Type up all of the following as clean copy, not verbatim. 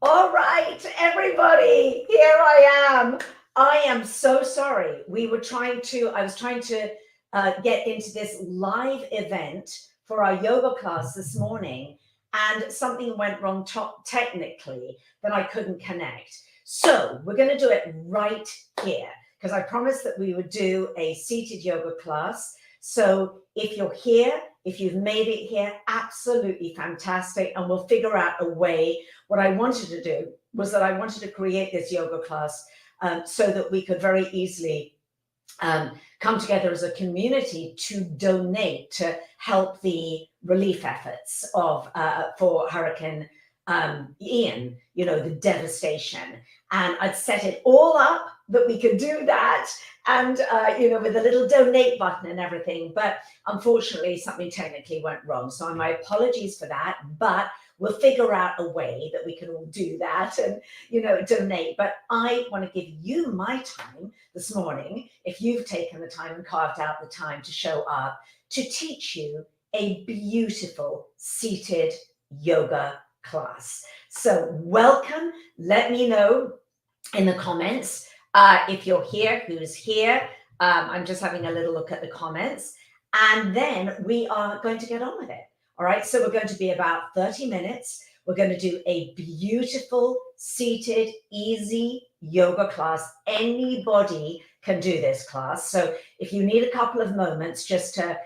All right, everybody, here I am. I am so sorry. I was trying to get into this live event for our yoga class this morning, and something went wrong technically that I couldn't connect. So we're going to do it right here because I promised that we would do a seated yoga class. So if you're here, if you've made it here, absolutely fantastic. And we'll figure out a way. What I wanted to do was that I wanted to create this yoga class so that we could very easily come together as a community to donate to help the relief efforts of for Hurricane Ian, the devastation. And I'd set it all up that we could do that, and with a little donate button and everything. But unfortunately, something technically went wrong. So my apologies for that. But we'll figure out a way that we can all do that and, donate. But I want to give you my time this morning, if you've taken the time and carved out the time to show up, to teach you a beautiful seated yoga class. So welcome. Let me know in the comments if you're here, who's here. I'm just having a little look at the comments, and then we are going to get on with it. All right, so we're going to be about 30 minutes. We're going to do a beautiful, seated, easy yoga class. Anybody can do this class. So if you need a couple of moments just to,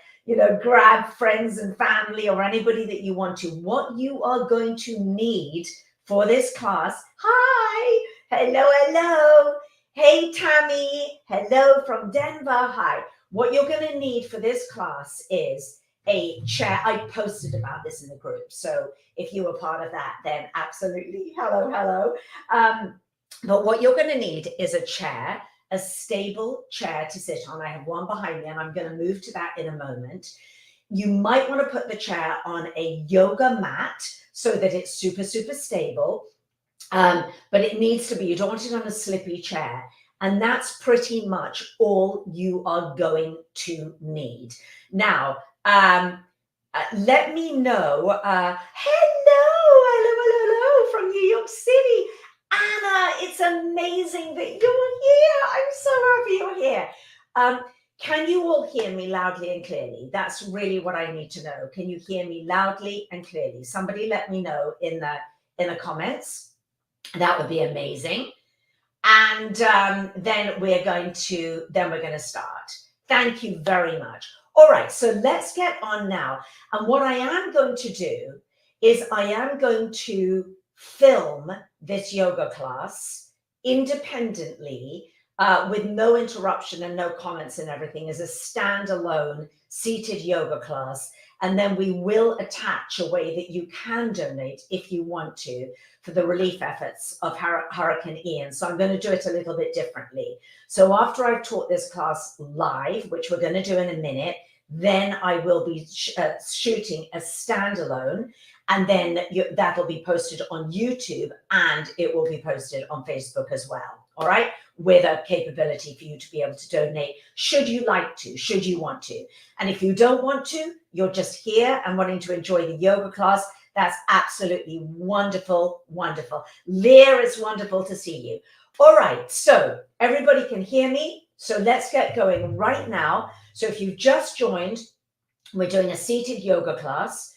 grab friends and family or anybody that you want to, what you are going to need for this class. Hi, hello. Hey, Tammy, hello from Denver. Hi. What you're going to need for this class is a chair. I posted about this in the group. So if you were part of that, then absolutely. Hello. But what you're going to need is a chair, a stable chair to sit on. I have one behind me and I'm going to move to that in a moment. You might want to put the chair on a yoga mat so that it's super stable. But it needs to be, you don't want it on a slippy chair. And that's pretty much all you are going to need. Now, let me know. Hello from New York City. Anna, it's amazing that you're here. I'm so happy you're here. Can you all hear me loudly and clearly? That's really what I need to know. Can you hear me loudly and clearly? Somebody let me know in the comments. That would be amazing. And then we're going to start. Thank you very much. All right, so let's get on now. And what I am going to do is I am going to film this yoga class independently with no interruption and no comments and everything as a standalone seated yoga class. And then we will attach a way that you can donate if you want to for the relief efforts of Hurricane Ian. So I'm going to do it a little bit differently. So after I've taught this class live, which we're going to do in a minute, then I will be shooting a standalone, and then that'll be posted on YouTube and it will be posted on Facebook as well. All right, with a capability for you to be able to donate should you like to, should you want to. And if you don't want to, you're just here and wanting to enjoy the yoga class, that's absolutely wonderful. Lear, it's wonderful to see you. All right, so everybody can hear me. So let's get going right now. So if you've just joined, we're doing a seated yoga class.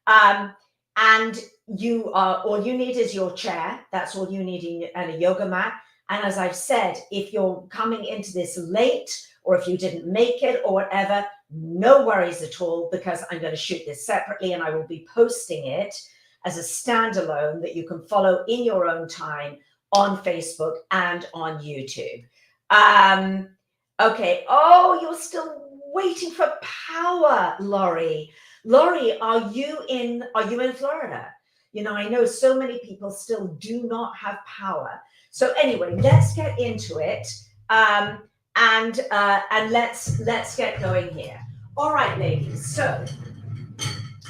And all you need is your chair. That's all you need, and a yoga mat. And as I've said, if you're coming into this late or if you didn't make it or whatever, no worries at all, because I'm going to shoot this separately and I will be posting it as a standalone that you can follow in your own time on Facebook and on YouTube. Okay. Oh, you're still waiting for power, Laurie. Laurie, are you in Florida? I know so many people still do not have power. So anyway, let's get into it, and let's get going here. All right, ladies. So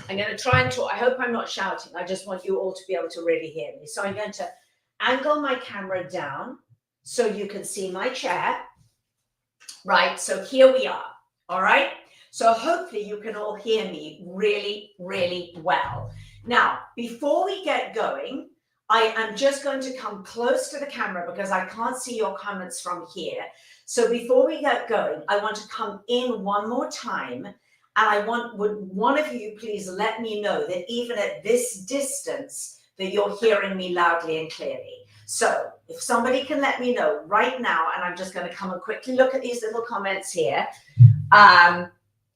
I'm going to try and talk. I hope I'm not shouting. I just want you all to be able to really hear me. So I'm going to angle my camera down so you can see my chair. Right. So here we are. All right. So hopefully you can all hear me really well. Now, before we get going, I am just going to come close to the camera because I can't see your comments from here. So before we get going, I want to come in one more time. And would one of you please let me know that even at this distance, that you're hearing me loudly and clearly. So if somebody can let me know right now, and I'm just going to come and quickly look at these little comments here.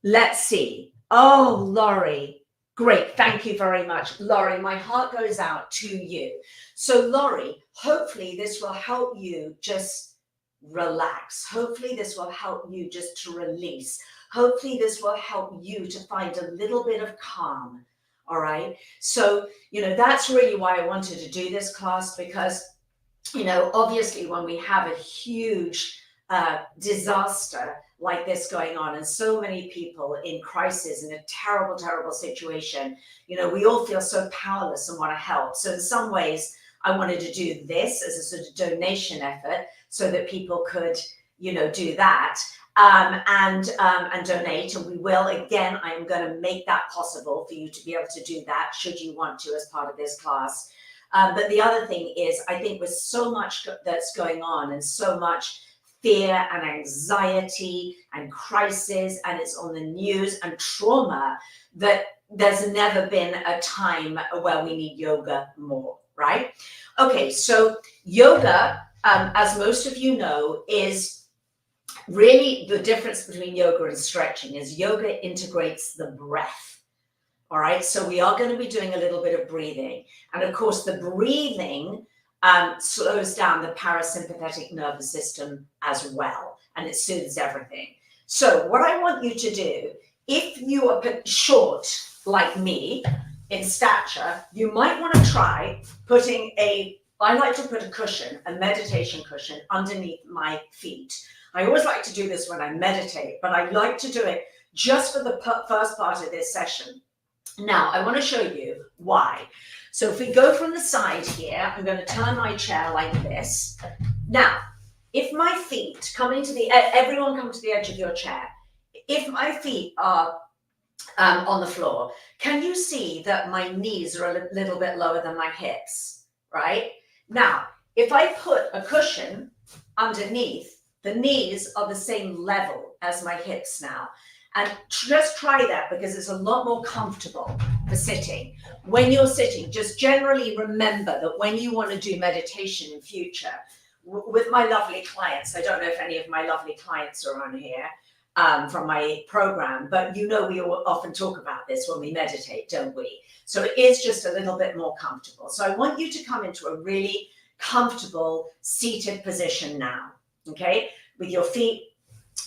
Let's see. Oh, Laurie. Great. Thank you very much. Laurie, my heart goes out to you. So Laurie, hopefully this will help you just relax. Hopefully this will help you just to release. Hopefully this will help you to find a little bit of calm. All right. So, that's really why I wanted to do this class, because, obviously when we have a huge disaster like this going on, and so many people in crisis, in a terrible, terrible situation, we all feel so powerless and want to help. So in some ways, I wanted to do this as a sort of donation effort so that people could, do that and donate. And we will, again, I am going to make that possible for you to be able to do that should you want to as part of this class. But the other thing is, I think with so much that's going on and so much fear and anxiety and crisis, and it's on the news, and trauma, that there's never been a time where we need yoga more, right? Okay, so yoga, as most of you know, is really the difference between yoga and stretching is yoga integrates the breath. All right, so we are going to be doing a little bit of breathing. And of course, the breathing slows down the parasympathetic nervous system as well, and it soothes everything. So what I want you to do, if you are short like me in stature, you might want to try putting I like to put a cushion, a meditation cushion, underneath my feet. I always like to do this when I meditate, but I like to do it just for the first part of this session. Now, I want to show you why. So if we go from the side here, I'm going to turn my chair like this. Now, if my feet come into everyone come to the edge of your chair. If my feet are on the floor, can you see that my knees are a little bit lower than my hips, right? Now, if I put a cushion underneath, the knees are the same level as my hips now. And just try that because it's a lot more comfortable for sitting. When you're sitting, just generally remember that when you want to do meditation in future, with my lovely clients, I don't know if any of my lovely clients are on here from my program, but we often talk about this when we meditate, don't we? So it is just a little bit more comfortable. So I want you to come into a really comfortable seated position now, okay? With your feet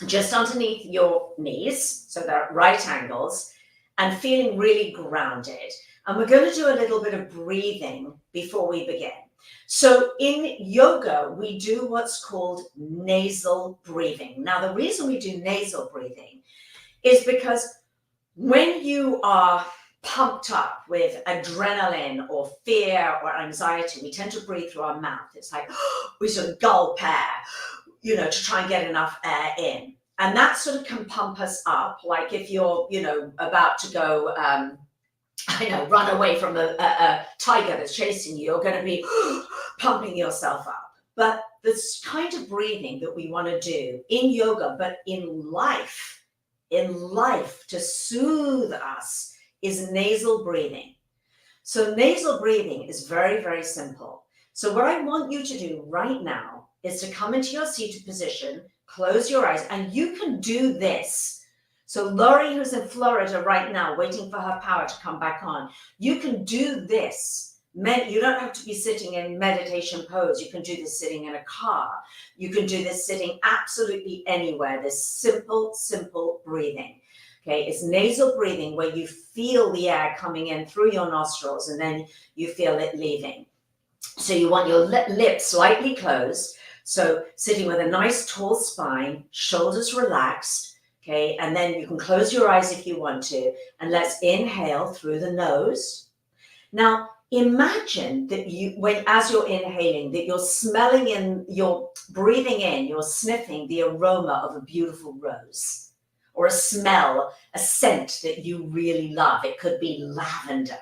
just underneath your knees, so they're at right angles, and feeling really grounded. And we're going to do a little bit of breathing before we begin. So in yoga, we do what's called nasal breathing. Now, the reason we do nasal breathing is because when you are pumped up with adrenaline or fear or anxiety, we tend to breathe through our mouth. It's like we sort of gulp air, to try and get enough air in. And that sort of can pump us up, like if you're, about to go, run away from a tiger that's chasing you, you're going to be pumping yourself up. But this kind of breathing that we want to do in yoga, but in life to soothe us, is nasal breathing. So nasal breathing is very, very simple. So what I want you to do right now is to come into your seated position, close your eyes, and you can do this. So Laurie, who's in Florida right now, waiting for her power to come back on, you can do this. You don't have to be sitting in meditation pose. You can do this sitting in a car. You can do this sitting absolutely anywhere. This simple breathing. Okay, it's nasal breathing where you feel the air coming in through your nostrils and then you feel it leaving. So you want your lips slightly closed. So sitting with a nice tall spine, shoulders relaxed, okay? And then you can close your eyes if you want to. And let's inhale through the nose. Now, imagine that as you're inhaling, that you're smelling in, you're breathing in, you're sniffing the aroma of a beautiful rose, or a smell, a scent that you really love. It could be lavender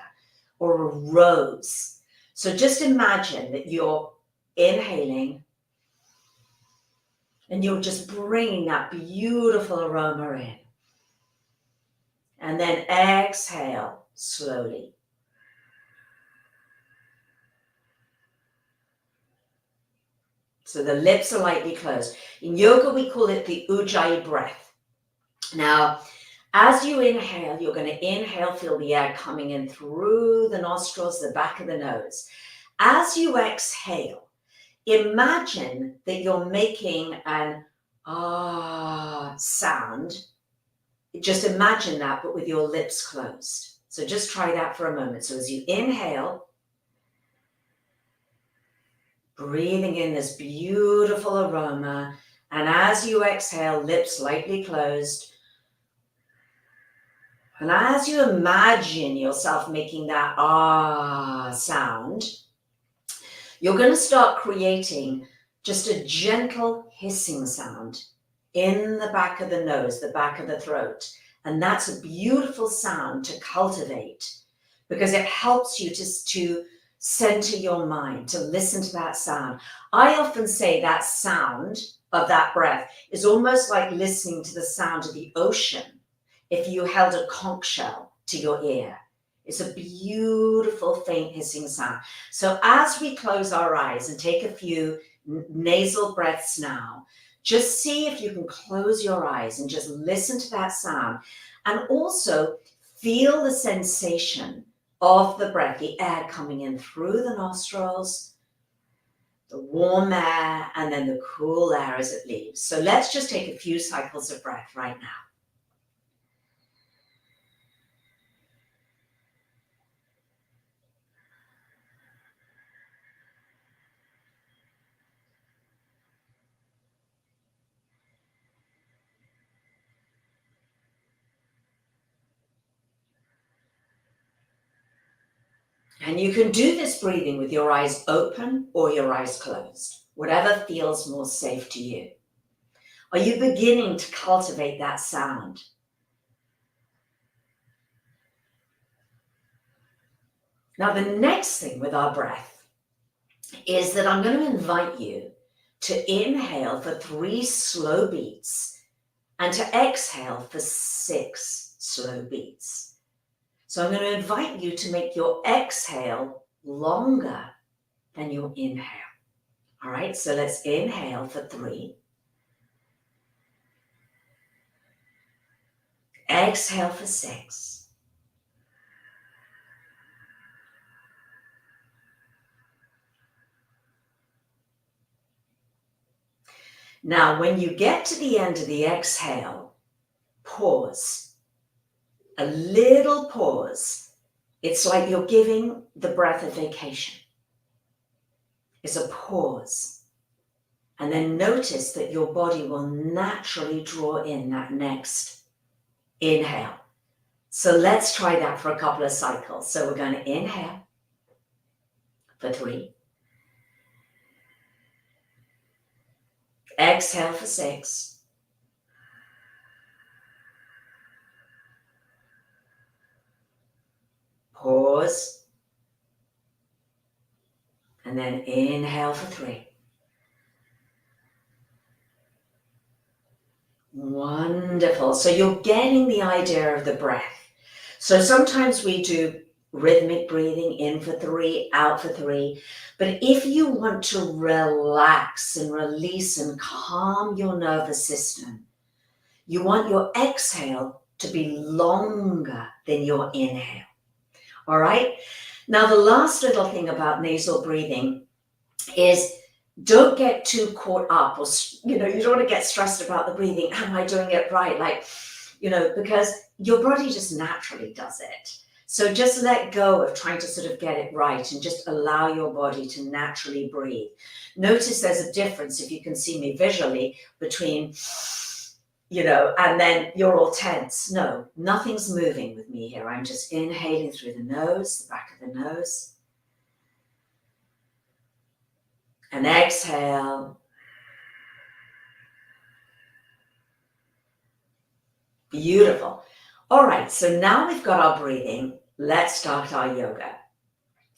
or a rose. So just imagine that you're inhaling and you're just bringing that beautiful aroma in. And then exhale slowly. So the lips are lightly closed. In yoga, we call it the Ujjayi breath. Now, as you inhale, you're going to inhale, feel the air coming in through the nostrils, the back of the nose. As you exhale, imagine that you're making an ah sound. Just imagine that, but with your lips closed. So just try that for a moment. So as you inhale, breathing in this beautiful aroma, and as you exhale, lips lightly closed. And as you imagine yourself making that ah sound, you're going to start creating just a gentle hissing sound in the back of the nose, the back of the throat. And that's a beautiful sound to cultivate because it helps you to center your mind, to listen to that sound. I often say that sound of that breath is almost like listening to the sound of the ocean if you held a conch shell to your ear. It's a beautiful faint hissing sound. So as we close our eyes and take a few nasal breaths now, just see if you can close your eyes and just listen to that sound. And also feel the sensation of the breath, the air coming in through the nostrils, the warm air, and then the cool air as it leaves. So let's just take a few cycles of breath right now. And you can do this breathing with your eyes open or your eyes closed, whatever feels more safe to you. Are you beginning to cultivate that sound? Now, the next thing with our breath is that I'm going to invite you to inhale for 3 slow beats and to exhale for 6 slow beats. So I'm going to invite you to make your exhale longer than your inhale. All right, so let's inhale for 3. Exhale for 6. Now, when you get to the end of the exhale, pause. A little pause. It's like you're giving the breath a vacation. It's a pause. And then notice that your body will naturally draw in that next inhale. So let's try that for a couple of cycles. So we're going to inhale for 3. Exhale for 6. Pause. And then inhale for 3. Wonderful. So you're getting the idea of the breath. So sometimes we do rhythmic breathing, in for 3, out for 3. But if you want to relax and release and calm your nervous system, you want your exhale to be longer than your inhale. All right? Now, the last little thing about nasal breathing is don't get too caught up, or, you don't want to get stressed about the breathing. Am I doing it right? Because your body just naturally does it. So just let go of trying to sort of get it right and just allow your body to naturally breathe. Notice there's a difference, if you can see me visually, between, and then you're all tense. No, nothing's moving with me here. I'm just inhaling through the nose, the back of the nose. And exhale. Beautiful. All right, so now we've got our breathing. Let's start our yoga.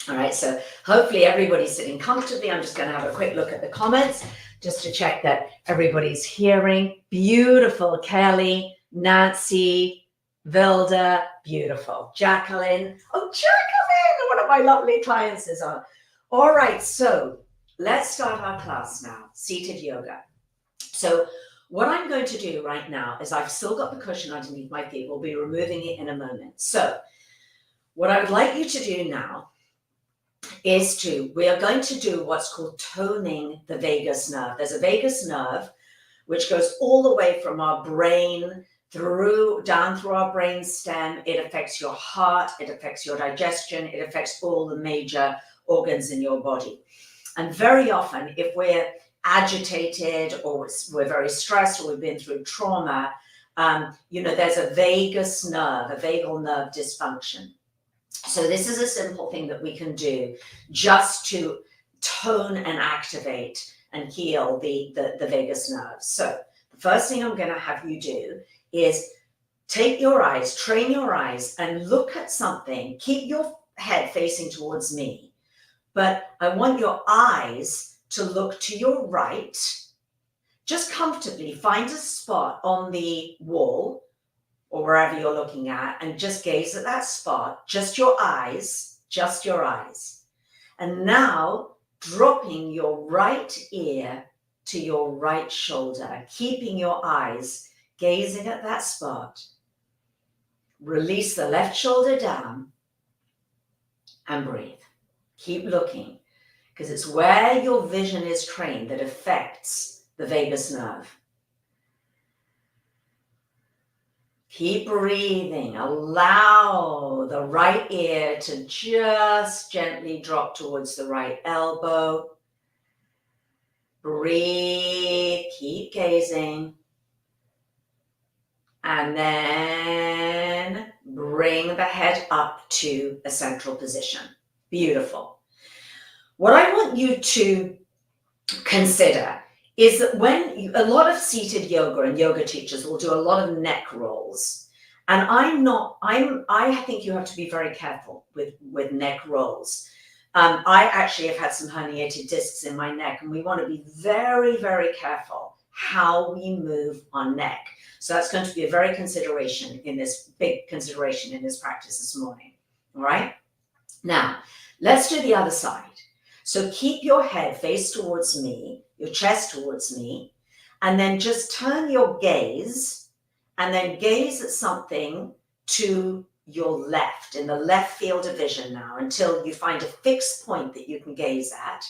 All right, so hopefully everybody's sitting comfortably. I'm just going to have a quick look at the comments just to check that everybody's hearing. Beautiful, Kelly, Nancy, Vilda, beautiful. Jacqueline, oh, Jacqueline, one of my lovely clients is on. All right, so let's start our class now, seated yoga. So what I'm going to do right now is I've still got the cushion underneath my feet. We'll be removing it in a moment. So what I would like you to do now is we are going to do what's called toning the vagus nerve. There's a vagus nerve which goes all the way from our brain down through our brain stem. It affects your heart, it affects your digestion, it affects all the major organs in your body. And very often, if we're agitated or we're very stressed or we've been through trauma, there's a vagus nerve, a vagal nerve dysfunction. So this is a simple thing that we can do just to tone and activate and heal the vagus nerve. So the first thing I'm going to have you do is take your eyes, train your eyes, and look at something. Keep your head facing towards me, but I want your eyes to look to your right. Just comfortably find a spot on the wall or wherever you're looking at, and just gaze at that spot, just your eyes. And now dropping your right ear to your right shoulder, keeping your eyes gazing at that spot. Release the left shoulder down and breathe. Keep looking, because it's where your vision is trained that affects the vagus nerve. Keep breathing. Allow the right ear to just gently drop towards the right elbow. Breathe. Keep gazing. And then bring the head up to a central position. Beautiful. What I want you to consider is that a lot of seated yoga and yoga teachers will do a lot of neck rolls. And I think you have to be very careful with neck rolls. I actually have had some herniated discs in my neck, and we want to be very, very careful how we move our neck. So that's going to be a big consideration in this practice this morning. All right. Now, let's do the other side. So keep your head face towards me, your chest towards me, and then just turn your gaze and then gaze at something to your left, in the left field of vision now, until you find a fixed point that you can gaze at.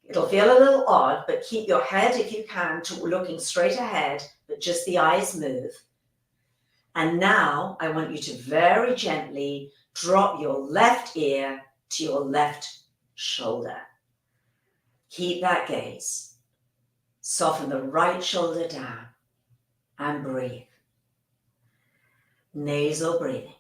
It'll feel a little odd, but keep your head, if you can, looking straight ahead, but just the eyes move. And now I want you to very gently drop your left ear to your left shoulder. Keep that gaze. Soften the right shoulder down and breathe. Nasal breathing.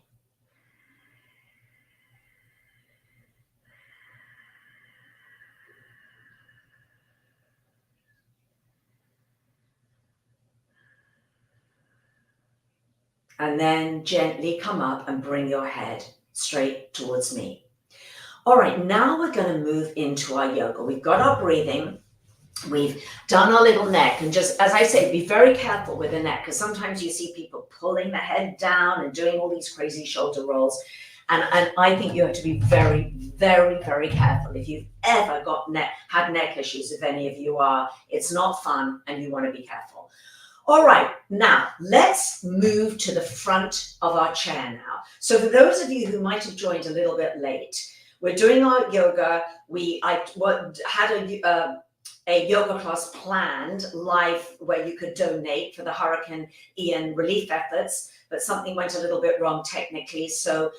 And then gently come up and bring your head straight towards me. All right, now we're going to move into our yoga. We've got our breathing. We've done our little neck. And just, as I say, be very careful with the neck, because sometimes you see people pulling the head down and doing all these crazy shoulder rolls. And I think you have to be very, very, very careful. If you've ever had neck issues, if any of you are, it's not fun and you want to be careful. All right, now let's move to the front of our chair now. So for those of you who might have joined a little bit late, we're doing our yoga. I had a yoga class planned live where you could donate for the Hurricane Ian relief efforts, but something went a little bit wrong technically. So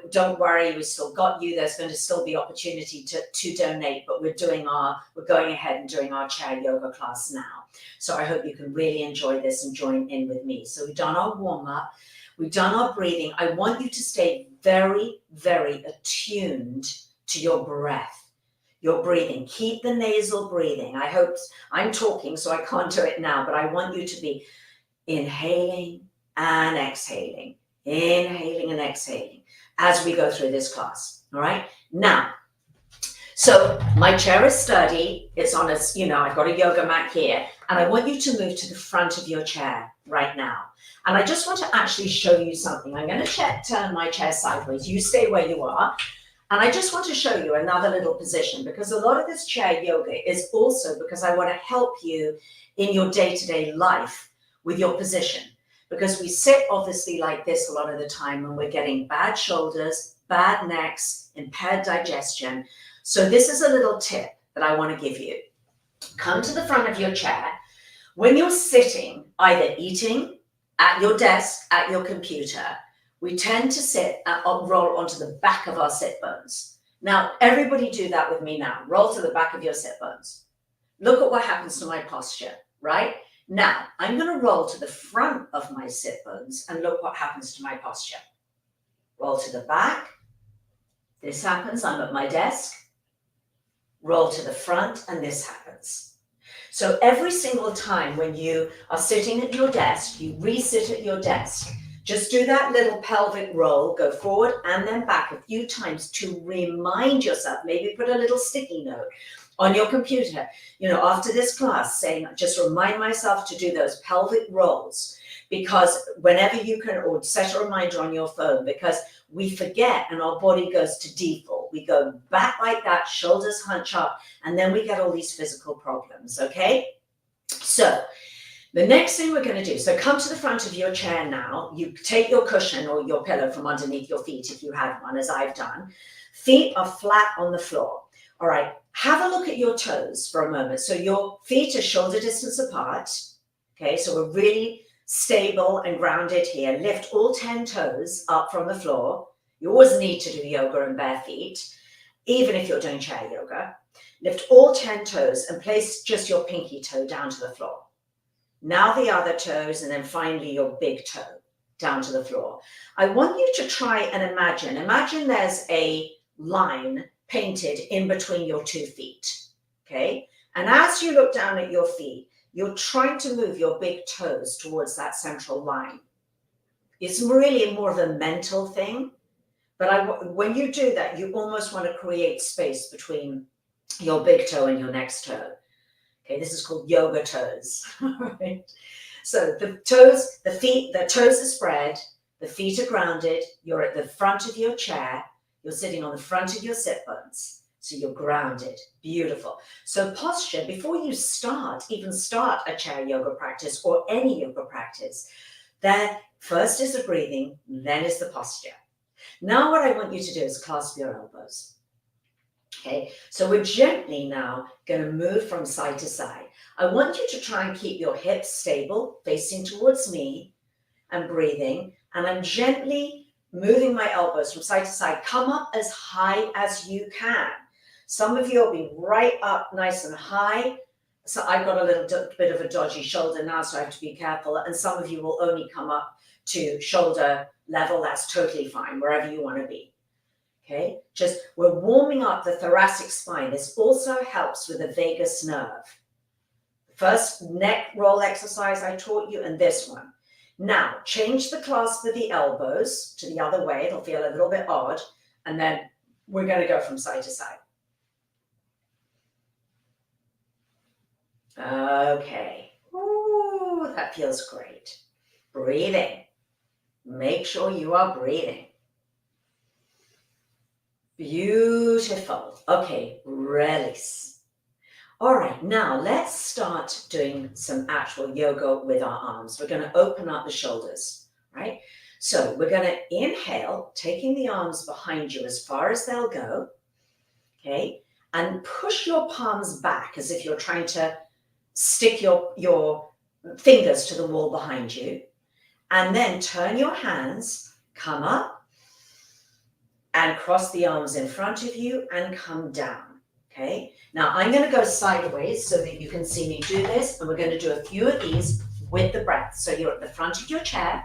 don't worry, we still got you. There's going to still be opportunity to donate, but we're going ahead and doing our chair yoga class now. So I hope you can really enjoy this and join in with me. So we've done our warm up. We've done our breathing. I want you to stay very, very attuned to your breath. Your breathing. Keep the nasal breathing. I hope I'm talking, so I can't do it now, but I want you to be inhaling and exhaling as we go through this class. All right. Now, so my chair is sturdy. It's on a, I've got a yoga mat here, and I want you to move to the front of your chair right now. And I just want to actually show you something. I'm going to turn my chair sideways. You stay where you are. And I just want to show you another little position, because a lot of this chair yoga is also because I want to help you in your day-to-day life with your position. Because we sit obviously like this a lot of the time when we're getting bad shoulders, bad necks, impaired digestion. So this is a little tip that I want to give you. Come to the front of your chair. When you're sitting, either eating, at your desk, at your computer, we tend to sit and roll onto the back of our sit bones. Now, everybody do that with me now. Roll to the back of your sit bones. Look at what happens to my posture, right? Now, I'm going to roll to the front of my sit bones and look what happens to my posture. Roll to the back. This happens. I'm at my desk. Roll to the front, and this happens. So every single time when you are sitting at your desk, you re-sit at your desk. Just do that little pelvic roll, go forward and then back a few times to remind yourself. Maybe put a little sticky note on your computer, after this class, saying, just remind myself to do those pelvic rolls, because whenever you can, or set a reminder on your phone, because we forget and our body goes to default. We go back like that, shoulders hunch up, and then we get all these physical problems, okay? So the next thing we're going to do, so come to the front of your chair now. You take your cushion or your pillow from underneath your feet if you have one, as I've done. Feet are flat on the floor. All right, have a look at your toes for a moment. So your feet are shoulder distance apart. Okay, so we're really stable and grounded here. Lift all 10 toes up from the floor. You always need to do yoga in bare feet, even if you're doing chair yoga. Lift all 10 toes and place just your pinky toe down to the floor. Now the other toes, and then finally your big toe down to the floor. I want you to try and imagine there's a line painted in between your 2 feet, okay? And as you look down at your feet, you're trying to move your big toes towards that central line. It's really more of a mental thing, but when you do that, you almost want to create space between your big toe and your next toe. Okay, this is called yoga toes. Right? So the toes are spread, the feet are grounded, you're at the front of your chair, you're sitting on the front of your sit bones. So you're grounded. Beautiful. So posture, before you even start a chair yoga practice or any yoga practice, then first is the breathing, then is the posture. Now what I want you to do is clasp your elbows. Okay, so we're gently now going to move from side to side. I want you to try and keep your hips stable, facing towards me and breathing. And I'm gently moving my elbows from side to side. Come up as high as you can. Some of you will be right up nice and high. So I've got a little bit of a dodgy shoulder now, so I have to be careful. And some of you will only come up to shoulder level. That's totally fine, wherever you want to be. Okay, just we're warming up the thoracic spine. This also helps with the vagus nerve. First neck roll exercise I taught you, and this one. Now, change the clasp of the elbows to the other way. It'll feel a little bit odd. And then we're going to go from side to side. Okay. Ooh, that feels great. Breathing. Make sure you are breathing. Beautiful. Okay, release. All right, now let's start doing some actual yoga with our arms. We're going to open up the shoulders, right? So we're going to inhale, taking the arms behind you as far as they'll go, okay? And push your palms back as if you're trying to stick your fingers to the wall behind you. And then turn your hands, come up, and cross the arms in front of you and come down, okay? Now, I'm going to go sideways so that you can see me do this, and we're going to do a few of these with the breath. So you're at the front of your chair,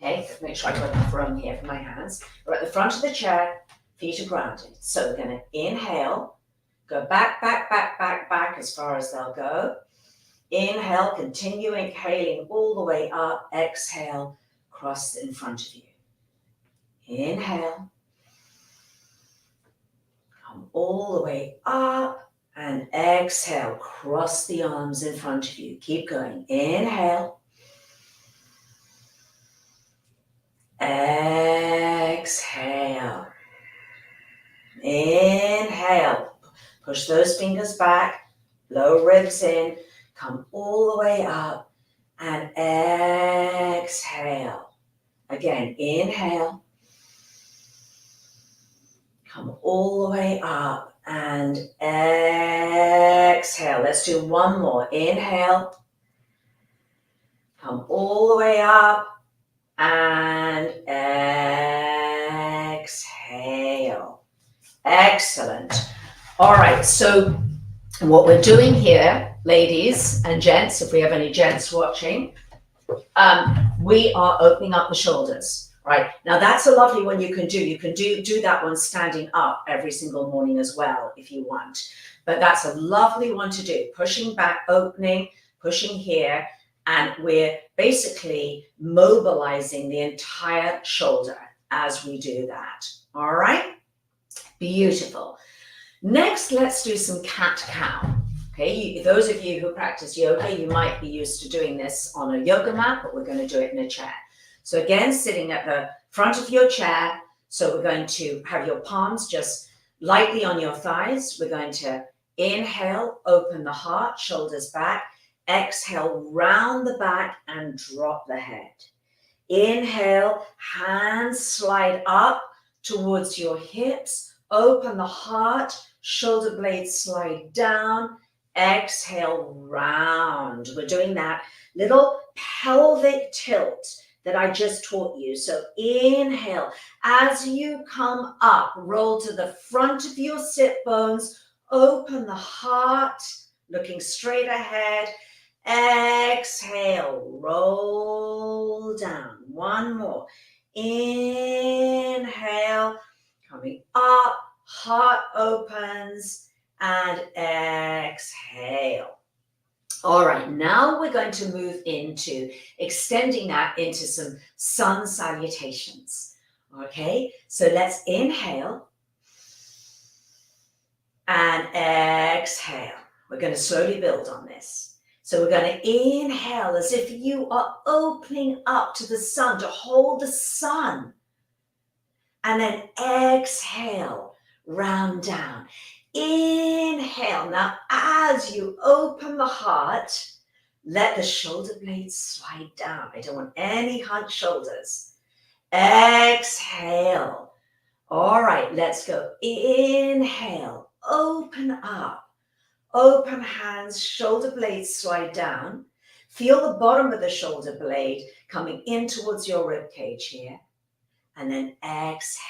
okay? Make sure I've got enough room here for my hands. We're at the front of the chair, feet are grounded. So we're going to inhale, go back, back, back, back, back as far as they'll go. Inhale, continue inhaling all the way up. Exhale, cross in front of you. Inhale. all the way up, and exhale, cross the arms in front of you. Keep going. Inhale. Exhale. Inhale. Push those fingers back, low ribs in, come all the way up, and exhale. Again, inhale. Come all the way up and exhale. Let's do one more. Inhale. Come all the way up and exhale. Excellent. All right, so what we're doing here, ladies and gents, if we have any gents watching, we are opening up the shoulders, right? Now that's a lovely one you can do. You can do that one standing up every single morning as well if you want. But that's a lovely one to do. Pushing back, opening, pushing here, and we're basically mobilizing the entire shoulder as we do that. All right? Beautiful. Next, let's do some cat-cow. Okay, those of you who practice yoga, you might be used to doing this on a yoga mat, but we're going to do it in a chair. So again, sitting at the front of your chair. So we're going to have your palms just lightly on your thighs. We're going to inhale, open the heart, shoulders back. Exhale, round the back and drop the head. Inhale, hands slide up towards your hips. Open the heart, shoulder blades slide down. Exhale, round. We're doing that little pelvic tilt that I just taught you. So inhale, as you come up, roll to the front of your sit bones, open the heart, looking straight ahead. Exhale, roll down. One more. Inhale, coming up, heart opens, and exhale. All right, now we're going to move into extending that into some sun salutations. Okay, so let's inhale and exhale. We're going to slowly build on this. So we're going to inhale as if you are opening up to the sun, to hold the sun. And then exhale, round down. Inhale. Now, as you open the heart, let the shoulder blades slide down. I don't want any hunched shoulders. Exhale. All right, let's go. Inhale, open up. Open hands, shoulder blades slide down. Feel the bottom of the shoulder blade coming in towards your rib cage here. And then exhale.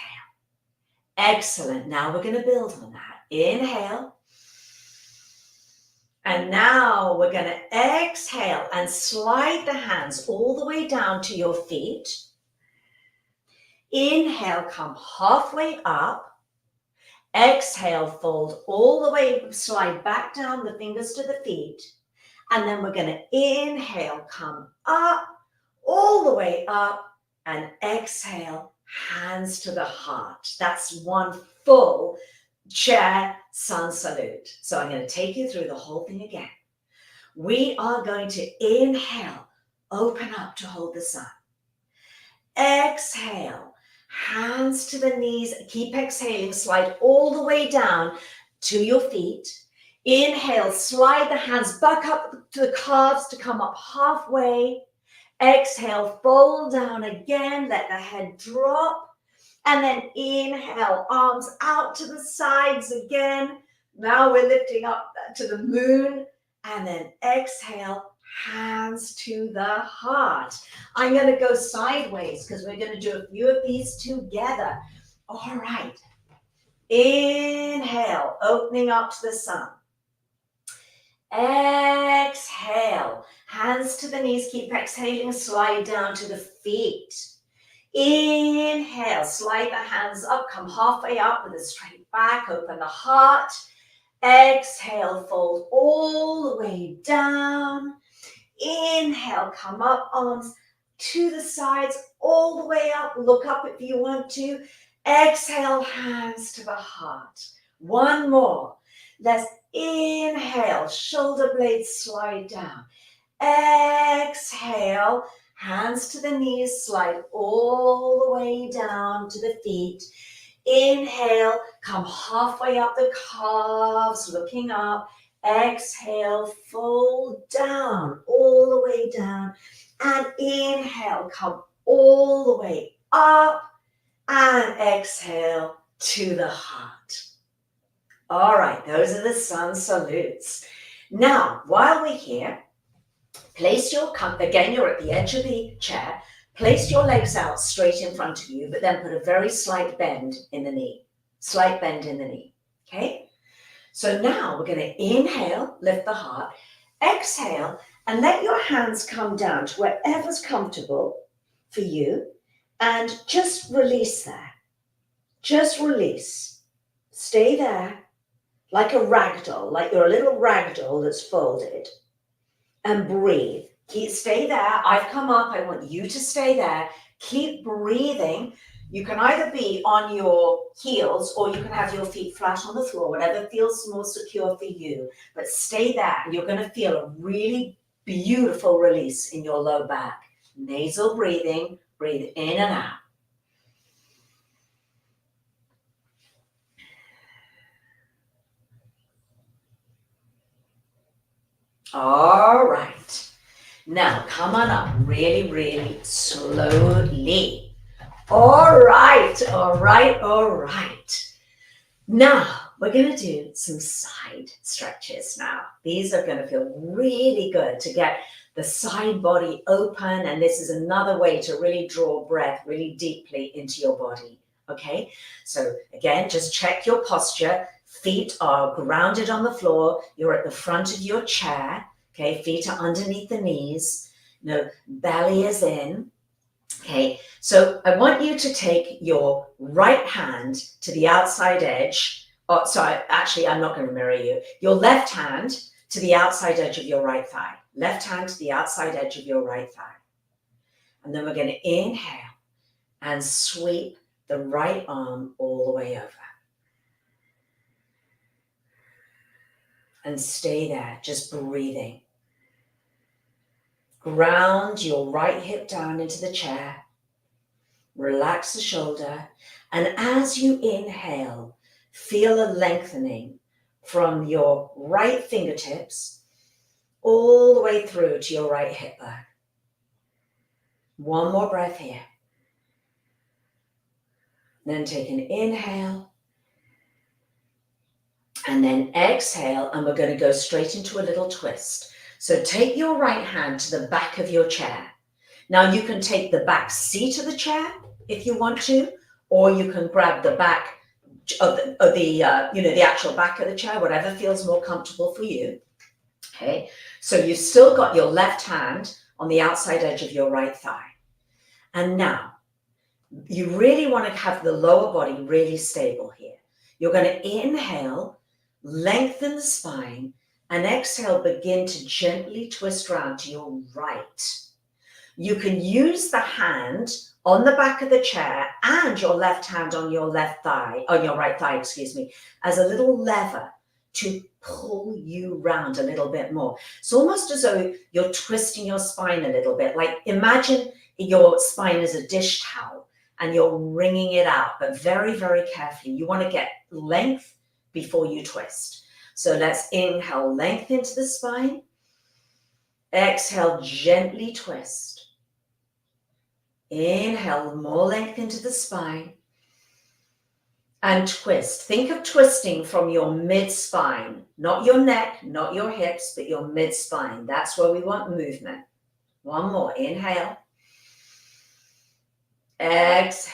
Excellent. Now we're going to build on that. Inhale. And now we're going to exhale and slide the hands all the way down to your feet. Inhale, come halfway up. Exhale, fold all the way, slide back down the fingers to the feet. And then we're going to inhale, come up, all the way up, and exhale, hands to the heart. That's one full chair sun salute. So I'm going to take you through the whole thing again. We are going to inhale, open up to hold the sun. Exhale, hands to the knees. Keep exhaling, slide all the way down to your feet. Inhale, slide the hands back up to the calves to come up halfway. Exhale, fold down again, let the head drop. And then inhale, arms out to the sides again. Now we're lifting up to the moon. And then exhale, hands to the heart. I'm going to go sideways because we're going to do a few of these together. All right. Inhale, opening up to the sun. Exhale, hands to the knees. Keep exhaling, slide down to the feet. Inhale, slide the hands up, come halfway up with a straight back, open the heart. Exhale, fold all the way down. Inhale, come up, arms to the sides, all the way up. Look up if you want to. Exhale, hands to the heart. One more. Let's inhale, shoulder blades slide down. Exhale, hands to the knees, slide all the way down to the feet. Inhale, come halfway up the calves, looking up. Exhale, fold down, all the way down. And inhale, come all the way up. And exhale to the heart. All right, those are the sun salutes. Now, while we're here, place your, again, you're at the edge of the chair. Place your legs out straight in front of you, but then put a very slight bend in the knee. Slight bend in the knee, okay? So now we're going to inhale, lift the heart. Exhale, and let your hands come down to wherever's comfortable for you. And just release there. Just release. Stay there like a rag doll, like you're a little rag doll that's folded. And breathe. Stay there. I've come up. I want you to stay there. Keep breathing. You can either be on your heels or you can have your feet flat on the floor, whatever feels more secure for you. But stay there. You're going to feel a really beautiful release in your low back. Nasal breathing. Breathe in and out. All right. Now, come on up really, really slowly. All right, all right, all right. Now, we're going to do some side stretches now. These are going to feel really good to get the side body open, and this is another way to really draw breath really deeply into your body, okay? So again, just check your posture. Feet are grounded on the floor. You're at the front of your chair. Okay, feet are underneath the knees. No, belly is in. Okay, so I want you to take your right hand to the outside edge. Oh, sorry, actually, I'm not going to mirror you. Your left hand to the outside edge of your right thigh. Left hand to the outside edge of your right thigh. And then we're going to inhale and sweep the right arm all the way over. And stay there, just breathing. Ground your right hip down into the chair. Relax the shoulder. And as you inhale, feel a lengthening from your right fingertips all the way through to your right hip bone. One more breath here. Then take an inhale. And then exhale, and we're going to go straight into a little twist. So take your right hand to the back of your chair. Now you can take the back seat of the chair if you want to, or you can grab the back of the actual back of the chair, whatever feels more comfortable for you. Okay, so you've still got your left hand on the outside edge of your right thigh. And now you really want to have the lower body really stable here. You're going to inhale, lengthen the spine, and exhale, begin to gently twist around to your right. You can use the hand on the back of the chair and your left hand on your left thigh, on your right thigh, as a little lever to pull you round a little bit more. It's almost as though you're twisting your spine a little bit. Like imagine your spine is a dish towel and you're wringing it out, but very, very carefully. You want to get length before you twist. So let's inhale, length into the spine. Exhale, gently twist. Inhale, more length into the spine. And twist. Think of twisting from your mid-spine, not your neck, not your hips, but your mid-spine. That's where we want movement. One more. Inhale. Exhale.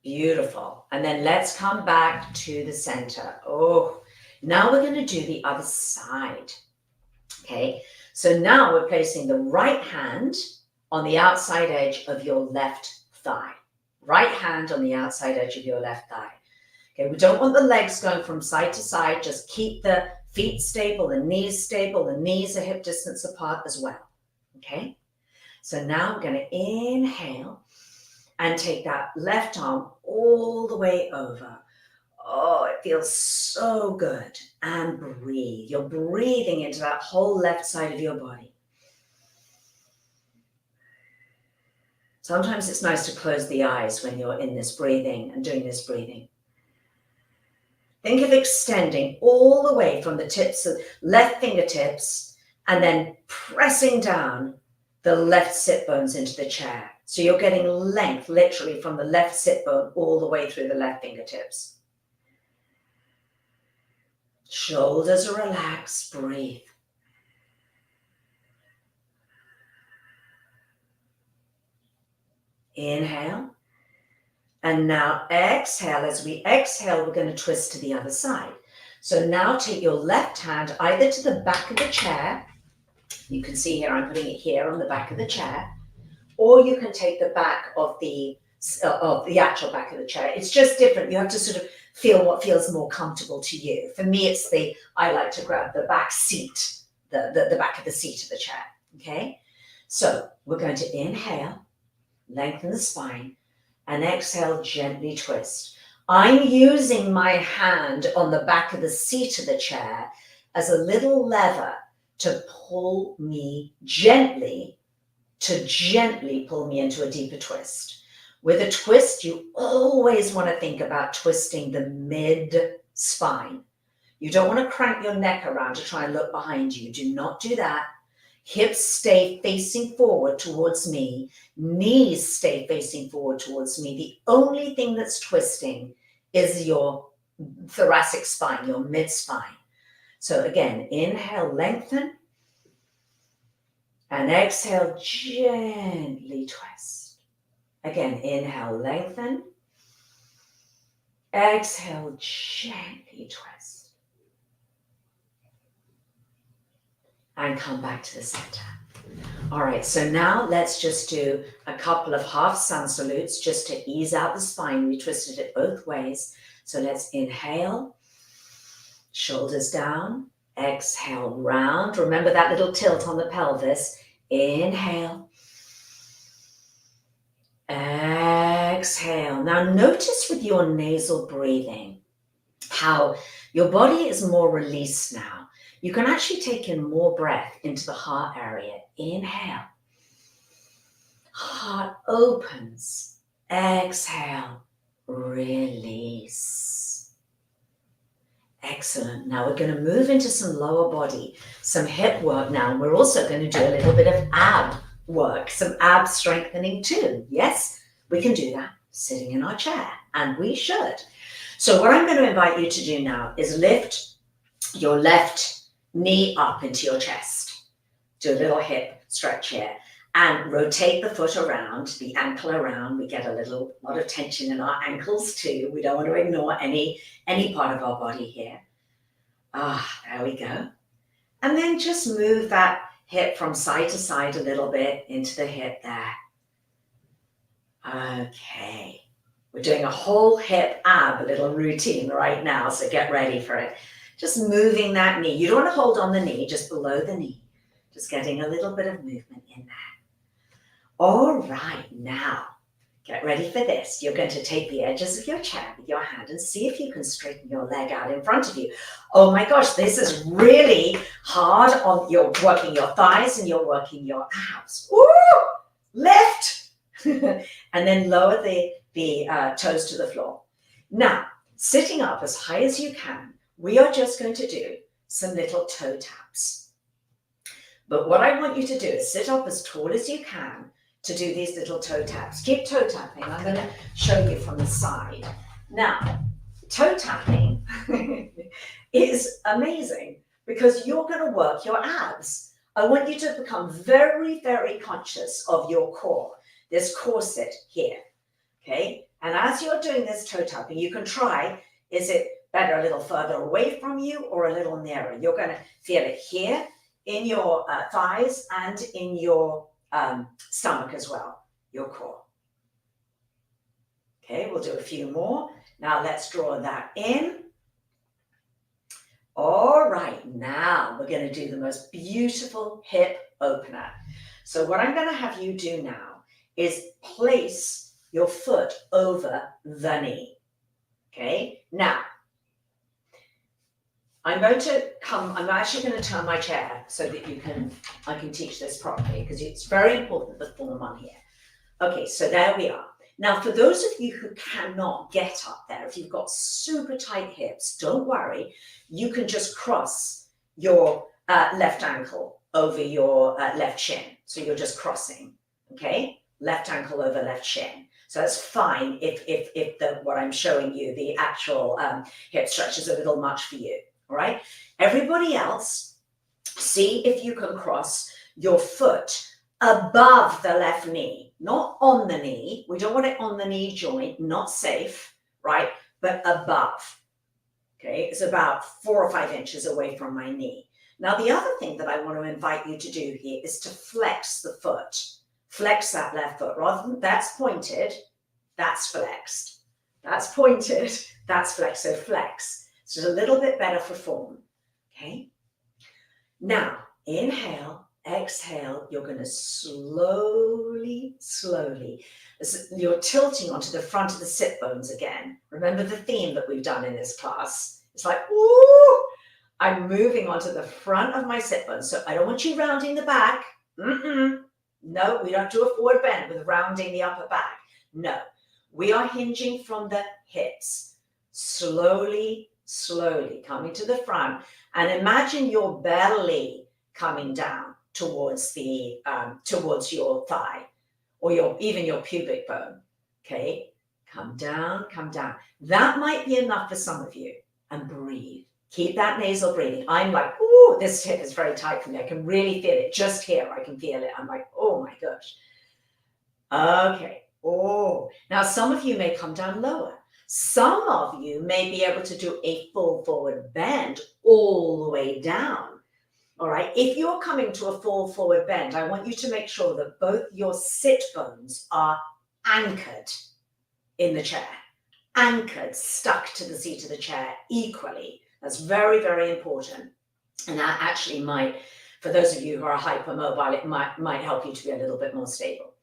Beautiful. And then let's come back to the center. Oh, now we're going to do the other side. Okay, so now we're placing the right hand on the outside edge of your left thigh. Right hand on the outside edge of your left thigh. Okay, we don't want the legs going from side to side. Just keep the feet stable, the knees stable. The knees are hip distance apart as well. Okay, so now we're going to inhale. and take that left arm all the way over. Oh, it feels so good. And breathe. You're breathing into that whole left side of your body. Sometimes it's nice to close the eyes when you're in this breathing and doing this breathing. Think of extending all the way from the tips of left fingertips and then pressing down the left sit bones into the chair. So you're getting length literally from the left sit bone all the way through the left fingertips. Shoulders are relaxed, breathe. Inhale. And now exhale. As we exhale, we're going to twist to the other side. So now take your left hand either to the back of the chair. You can see here, I'm putting it here on the back of the chair. Or you can take the back of the actual back of the chair. It's just different. You have to sort of feel what feels more comfortable to you. For me, I like to grab the back seat, the back of the seat of the chair. Okay? So we're going to inhale, lengthen the spine, and exhale, gently twist. I'm using my hand on the back of the seat of the chair as a little lever to pull me gently pull me into a deeper twist. With a twist, you always want to think about twisting the mid-spine. You don't want to crank your neck around to try and look behind you. Do not do that. Hips stay facing forward towards me. Knees stay facing forward towards me. The only thing that's twisting is your thoracic spine, your mid-spine. So again, inhale, lengthen. And exhale, gently twist. Again, inhale, lengthen. Exhale, gently twist. And come back to the center. All right, so now let's just do a couple of half sun salutes just to ease out the spine. We twisted it both ways. So let's inhale, shoulders down. Exhale, round. Remember that little tilt on the pelvis. Inhale. Exhale. Now notice with your nasal breathing how your body is more released now. You can actually take in more breath into the heart area. Inhale. Heart opens. Exhale. Release. Excellent. Now we're going to move into some lower body, some hip work now. And we're also going to do a little bit of ab work, some ab strengthening too. Yes, we can do that sitting in our chair, and we should. So what I'm going to invite you to do now is lift your left knee up into your chest. Do a little hip stretch here and rotate the foot around, the ankle around. We get a lot of tension in our ankles too. We don't want to ignore any part of our body here. There we go. And then just move that hip from side to side a little bit into the hip there. Okay. We're doing a whole hip ab little routine right now, so get ready for it. Just moving that knee. You don't want to hold on the knee, just below the knee. Just getting a little bit of movement in there. All right, now, get ready for this. You're going to take the edges of your chair with your hand and see if you can straighten your leg out in front of you. Oh my gosh, this is really hard. You're working your thighs and you're working your abs. Woo! Lift! And then lower the toes to the floor. Now, sitting up as high as you can, we are just going to do some little toe taps. But what I want you to do is sit up as tall as you can to do these little toe taps. Keep toe tapping. I'm going to show you from the side. Now, toe tapping is amazing because you're going to work your abs. I want you to become very, very conscious of your core, this core sit here, okay? And as you're doing this toe tapping, you can try, is it better a little further away from you or a little nearer? You're going to feel it here in your thighs and in your stomach as well, your core. Okay, we'll do a few more. Now let's draw that in. All right, now we're going to do the most beautiful hip opener. So what I'm going to have you do now is place your foot over the knee. Okay, now I'm actually going to turn my chair so that I can teach this properly, because it's very important, the form on here. Okay, so there we are. Now, for those of you who cannot get up there, if you've got super tight hips, don't worry. You can just cross your left ankle over your left shin. So you're just crossing, okay? Left ankle over left shin. So that's fine if what I'm showing you, the actual hip stretch, is a little much for you, all right? Everybody else, see if you can cross your foot above the left knee, not on the knee. We don't want it on the knee joint, not safe, right? But above, okay? It's about 4 or 5 inches away from my knee. Now, the other thing that I want to invite you to do here is to flex the foot. Flex that left foot. Rather than that's pointed, that's flexed. That's pointed, that's flexed. So flex. So it's a little bit better for form, okay? Now, inhale, exhale. You're going to slowly, you're tilting onto the front of the sit bones again. Remember the theme that we've done in this class. It's like, ooh, I'm moving onto the front of my sit bones. So I don't want you rounding the back. No, we don't do a forward bend with rounding the upper back. No, we are hinging from the hips. Slowly coming to the front, and imagine your belly coming down towards the towards your thigh, or even your pubic bone. Okay, come down. That might be enough for some of you. And breathe. Keep that nasal breathing. I'm like, ooh, this hip is very tight for me. I can really feel it. Just here, I can feel it. I'm like, oh my gosh. Okay. Oh, now some of you may come down lower. Some of you may be able to do a full forward bend all the way down. All right. If you're coming to a full forward bend, I want you to make sure that both your sit bones are anchored in the chair, anchored, stuck to the seat of the chair equally. That's very, very important. And that actually might, for those of you who are hypermobile, it might help you to be a little bit more stable.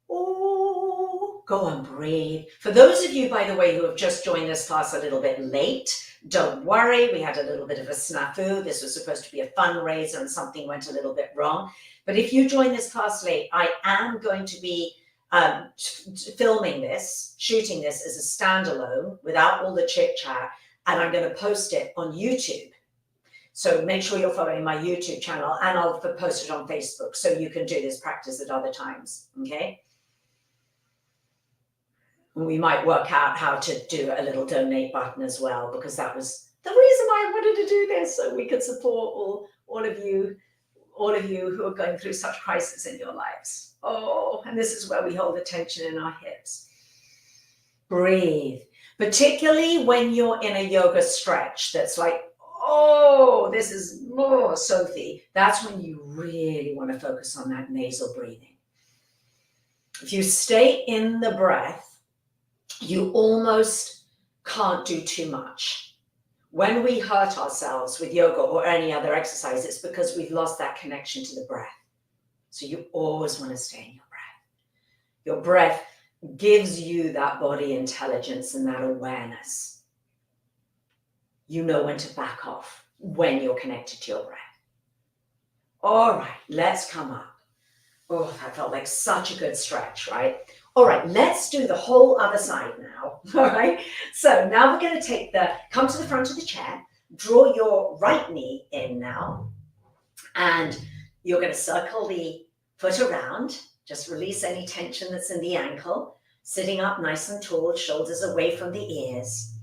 Oh, go and breathe. For those of you, by the way, who have just joined this class a little bit late, don't worry. We had a little bit of a snafu. This was supposed to be a fundraiser and something went a little bit wrong. But if you join this class late, I am going to be filming this, shooting this as a standalone without all the chit chat, and I'm going to post it on YouTube. So make sure you're following my YouTube channel, and I'll post it on Facebook so you can do this practice at other times, okay? And we might work out how to do a little donate button as well, because that was the reason why I wanted to do this, so we could support all of you who are going through such crisis in your lives. Oh, and this is where we hold attention in our hips. Breathe. Particularly when you're in a yoga stretch that's like, oh, this is more Sophie. That's when you really want to focus on that nasal breathing. If you stay in the breath, you almost can't do too much. When we hurt ourselves with yoga or any other exercise, it's because we've lost that connection to the breath. So you always want to stay in your breath. Your breath gives you that body intelligence and that awareness. You know when to back off when you're connected to your breath. All right, let's come up. Oh, that felt like such a good stretch, right? All right, let's do the whole other side now. All right, so now we're going to come to the front of the chair, draw your right knee in now, and you're going to circle the foot around. Just release any tension that's in the ankle. Sitting up nice and tall, shoulders away from the ears.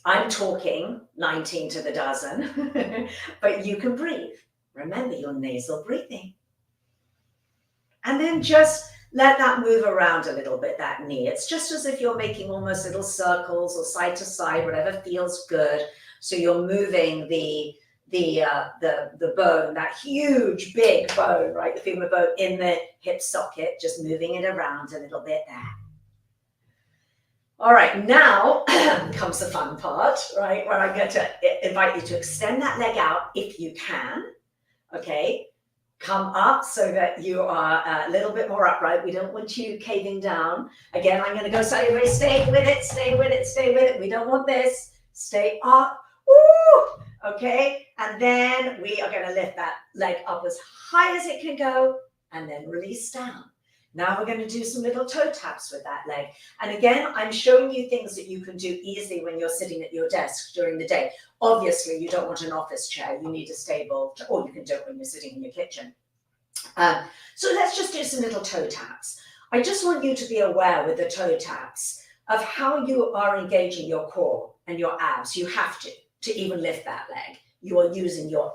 I'm talking 19 to the dozen, but you can breathe. Remember your nasal breathing. And then just let that move around a little bit, that knee. It's just as if you're making almost little circles or side to side, whatever feels good. So you're moving the bone, that huge, big bone, right? The femur bone in the hip socket, just moving it around a little bit there. All right, now comes the fun part, right? Where I'm going to invite you to extend that leg out if you can, okay? Come up so that you are a little bit more upright. We don't want you caving down. Again, I'm going to go sideways. Stay with it, stay with it, stay with it. We don't want this. Stay up. Woo! Okay, and then we are going to lift that leg up as high as it can go and then release down. Now we're going to do some little toe taps with that leg. And again, I'm showing you things that you can do easily when you're sitting at your desk during the day. Obviously, you don't want an office chair. You need a stable, or you can do it when you're sitting in your kitchen. So let's just do some little toe taps. I just want you to be aware with the toe taps of how you are engaging your core and your abs. You have to even lift that leg. You are using your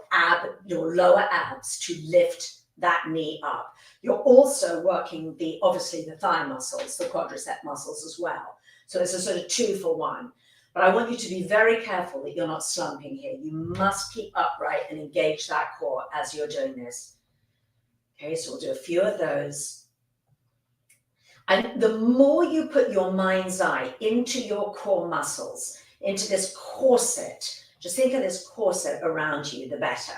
lower abs to lift that knee up. You're also working obviously the thigh muscles, the quadricep muscles as well. So it's a sort of 2 for 1. But I want you to be very careful that you're not slumping here. You must keep upright and engage that core as you're doing this. Okay, so we'll do a few of those. And the more you put your mind's eye into your core muscles, into this corset, just think of this corset around you, the better.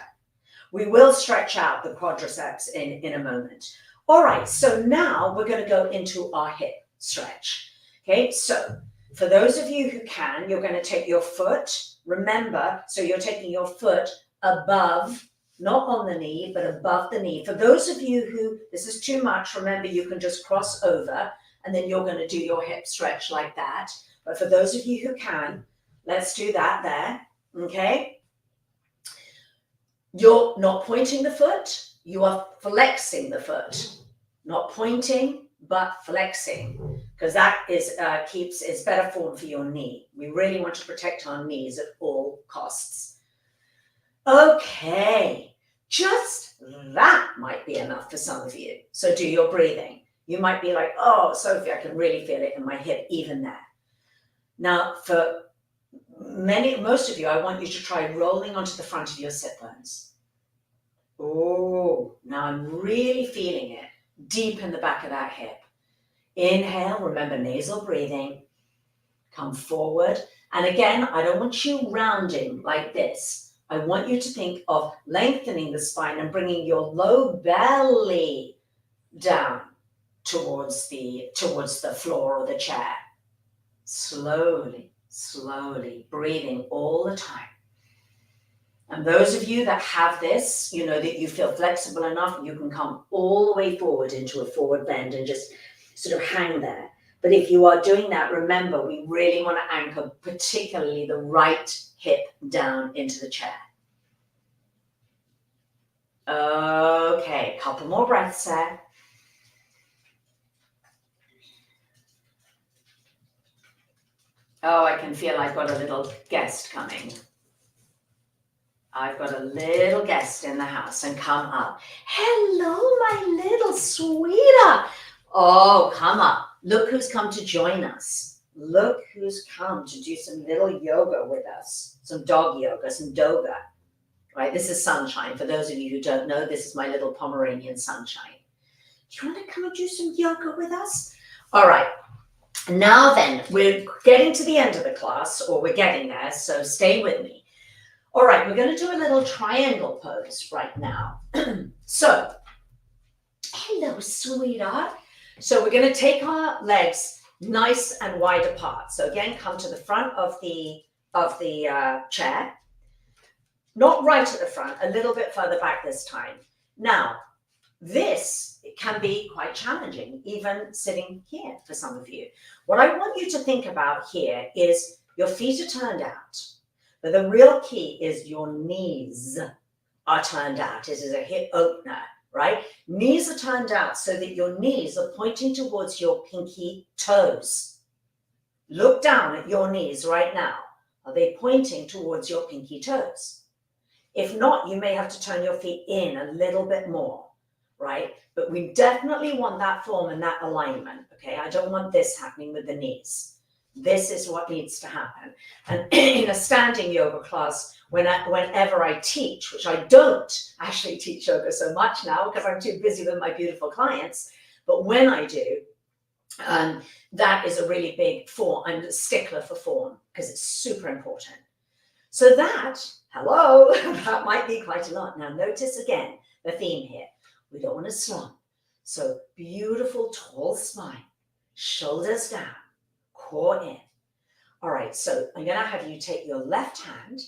We will stretch out the quadriceps in a moment. All right, so now we're going to go into our hip stretch. Okay, so for those of you who can, you're going to take your foot, remember, so you're taking your foot above, not on the knee, but above the knee. For those of you who, this is too much, remember you can just cross over and then you're going to do your hip stretch like that. But for those of you who can, let's do that there, okay? You're not pointing the foot, you are flexing the foot. Not pointing, but flexing, because that is it's better form for your knee. We really want to protect our knees at all costs. Okay, just that might be enough for some of you. So do your breathing. You might be like, oh, Sophie, I can really feel it in my hip, even there. Now, for most of you, I want you to try rolling onto the front of your sit bones. Oh, now I'm really feeling it deep in the back of that hip. Inhale, remember nasal breathing. Come forward. And again, I don't want you rounding like this. I want you to think of lengthening the spine and bringing your low belly down towards the floor or the chair. Slowly, slowly, breathing all the time. And those of you that have this, you know that you feel flexible enough, you can come all the way forward into a forward bend and just sort of hang there. But if you are doing that, remember, we really want to anchor particularly the right hip down into the chair. Okay, couple more breaths there. Oh, I can feel I've got a little guest coming. I've got a little guest in the house and come up. Hello, my little sweetheart. Oh, come up. Look who's come to join us. Look who's come to do some little yoga with us. Some dog yoga, some doga. Right, this is Sunshine. For those of you who don't know, this is my little Pomeranian Sunshine. Do you want to come and do some yoga with us? All right. Now then, we're getting to the end of the class, or we're getting there, so stay with me. All right, we're going to do a little triangle pose right now. So, hello, sweetheart. So we're going to take our legs nice and wide apart. So again, come to the front of the chair. Not right at the front, a little bit further back this time. Now, this can be quite challenging, even sitting here for some of you. What I want you to think about here is your feet are turned out, but the real key is your knees are turned out. This is a hip opener, right? Knees are turned out so that your knees are pointing towards your pinky toes. Look down at your knees right now. Are they pointing towards your pinky toes? If not, you may have to turn your feet in a little bit more, right? But we definitely want that form and that alignment, okay? I don't want this happening with the knees. This is what needs to happen. And in a standing yoga class, whenever I teach, which I don't actually teach yoga so much now because I'm too busy with my beautiful clients, but when I do, that is a really big form. I'm a stickler for form because it's super important. So that, hello, that might be quite a lot. Now notice again the theme here. We don't want to slump. So beautiful, tall spine, shoulders down, core in. All right, so I'm going to have you take your left hand,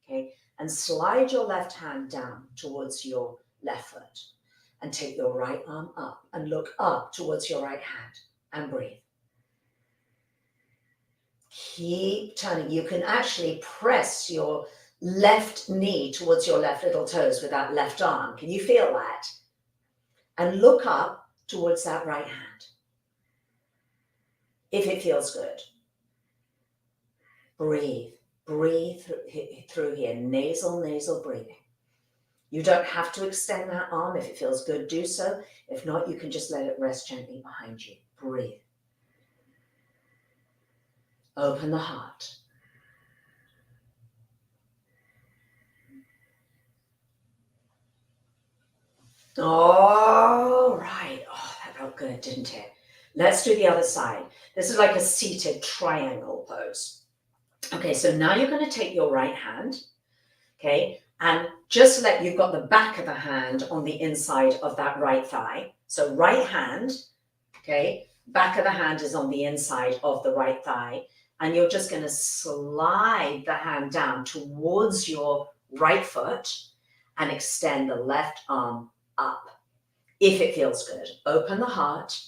okay, and slide your left hand down towards your left foot, and take your right arm up and look up towards your right hand and breathe. Keep turning. You can actually press your left knee towards your left little toes with that left arm. Can you feel that? And look up towards that right hand, if it feels good. Breathe. Breathe through here. Nasal breathing. You don't have to extend that arm. If it feels good, do so. If not, you can just let it rest gently behind you. Breathe. Open the heart. All right. Oh, that felt good, didn't it? Let's do the other side. This is like a seated triangle pose. Okay, so now you're going to take your right hand, okay, and just let you've got the back of the hand on the inside of that right thigh. So right hand, okay, back of the hand is on the inside of the right thigh, and you're just going to slide the hand down towards your right foot and extend the left arm up, if it feels good. Open the heart.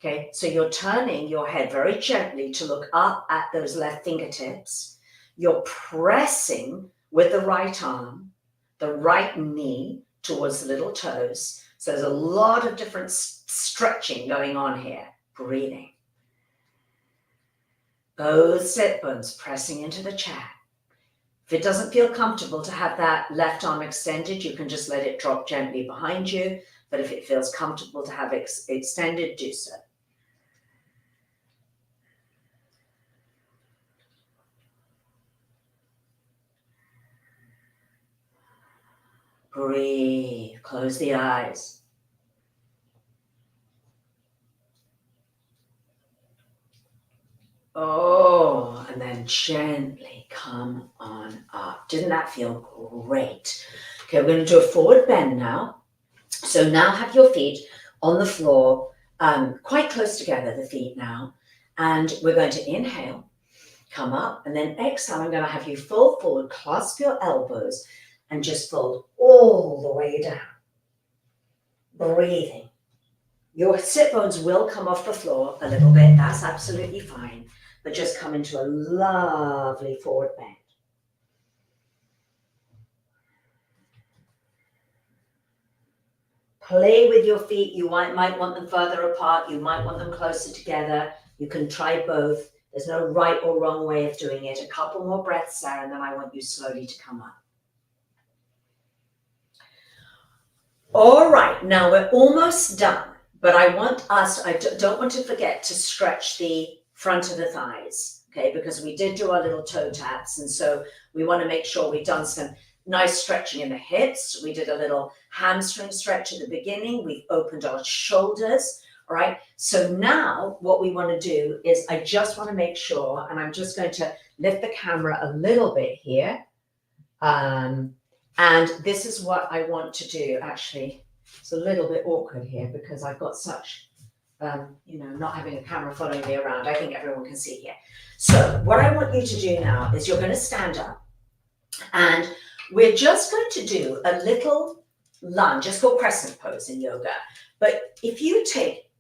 Okay, so you're turning your head very gently to look up at those left fingertips. You're pressing with the right arm, the right knee towards the little toes. So there's a lot of different stretching going on here. Breathing. Both sit bones pressing into the chair. If it doesn't feel comfortable to have that left arm extended, you can just let it drop gently behind you. But if it feels comfortable to have it extended, do so. Breathe. Close the eyes. Oh, and then gently come on up. Didn't that feel great? Okay, we're going to do a forward bend now. So now have your feet on the floor, quite close together, the feet now. And we're going to inhale, come up, and then exhale. I'm going to have you fold forward, clasp your elbows, and just fold all the way down. Breathing. Your sit bones will come off the floor a little bit. That's absolutely fine. But just come into a lovely forward bend. Play with your feet. You might want them further apart. You might want them closer together. You can try both. There's no right or wrong way of doing it. A couple more breaths, Sarah, and then I want you slowly to come up. All right, now we're almost done, but I don't want to forget to stretch the front of the thighs, okay, because we did do our little toe taps, and so we want to make sure we've done some nice stretching in the hips. We did a little hamstring stretch at the beginning. We've opened our shoulders, all right? So now what we want to do is I just want to make sure, and I'm just going to lift the camera a little bit here, and this is what I want to do. Actually, it's a little bit awkward here because I've got such, not having a camera following me around. I think everyone can see here. So what I want you to do now is you're going to stand up, and we're just going to do a little lunge. It's called crescent pose in yoga. But if you